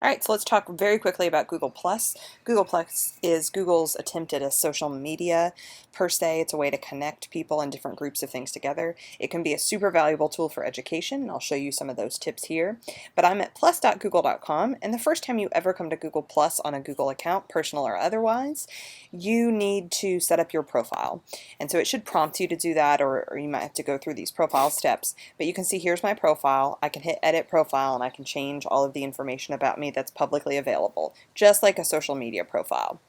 All right, so let's talk very quickly about Google+. Google+ is Google's attempt at a social media per se. It's a way to connect people and different groups of things together. It can be a super valuable tool for education, and I'll show you some of those tips here. But I'm at plus.google.com, and the first time you ever come to Google+ on a Google account, personal or otherwise, you need to set up your profile. And so it should prompt you to do that, or you might have to go through these profile steps. But you can see here's my profile. I can hit edit profile, and I can change all of the information about me that's publicly available, just like a social media profile.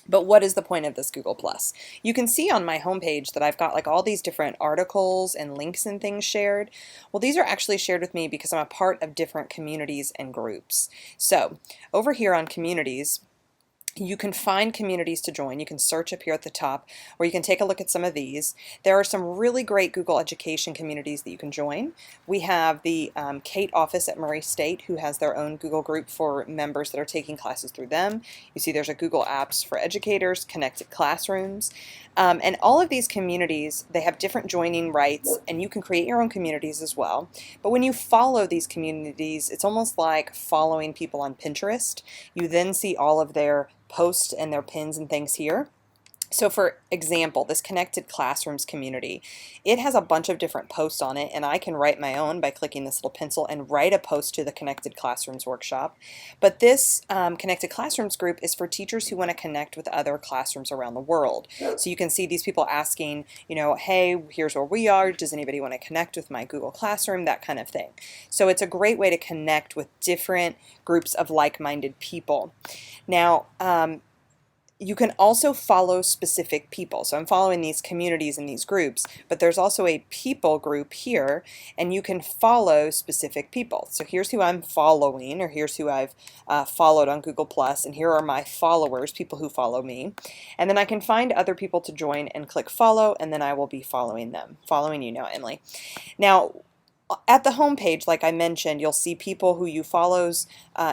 But what is the point of this Google+? You can see on my homepage that I've got like all these different articles and links and things shared. Well, these are actually shared with me because I'm a part of different communities and groups. So over here on communities, you can find communities to join. You can search up here at the top, or you can take a look at some of these. There are some really great Google education communities that you can join. We have the Kate office at Murray State, who has their own Google group for members that are taking classes through them. You see there's a Google Apps for Educators, Connected Classrooms, and all of these communities, they have different joining rights, and you can create your own communities as well. But when you follow these communities, it's almost like following people on Pinterest. You then see all of their posts and their pins and things here. So for example, this Connected Classrooms community, it has a bunch of different posts on it, and I can write my own by clicking this little pencil and write a post to the Connected Classrooms workshop. But this Connected Classrooms group is for teachers who want to connect with other classrooms around the world. So you can see these people asking, you know, hey, here's where we are. Does anybody want to connect with my Google Classroom? That kind of thing. So it's a great way to connect with different groups of like-minded people. Now, you can also follow specific people. So I'm following these communities and these groups, but there's also a people group here, and you can follow specific people. So here's who I'm following, or here's who I've followed on Google+, and here are my followers, people who follow me. And then I can find other people to join and click follow, and then I will be following them. Following you now, Emily. Now, at the home page, like I mentioned, you'll see people who you follow's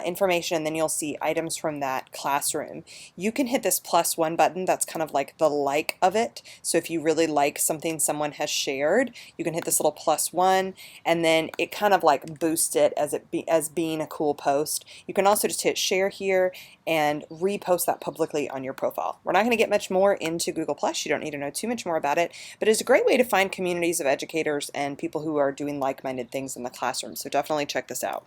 information, and then you'll see items from that classroom. You can hit this +1 button. That's kind of like the like of it. So if you really like something someone has shared, you can hit this little +1, and then it kind of like boosts it as being a cool post. You can also just hit share here and repost that publicly on your profile. We're not going to get much more into Google+. You don't need to know too much more about it, but it's a great way to find communities of educators and people who are doing like-minded things in the classroom. So definitely check this out.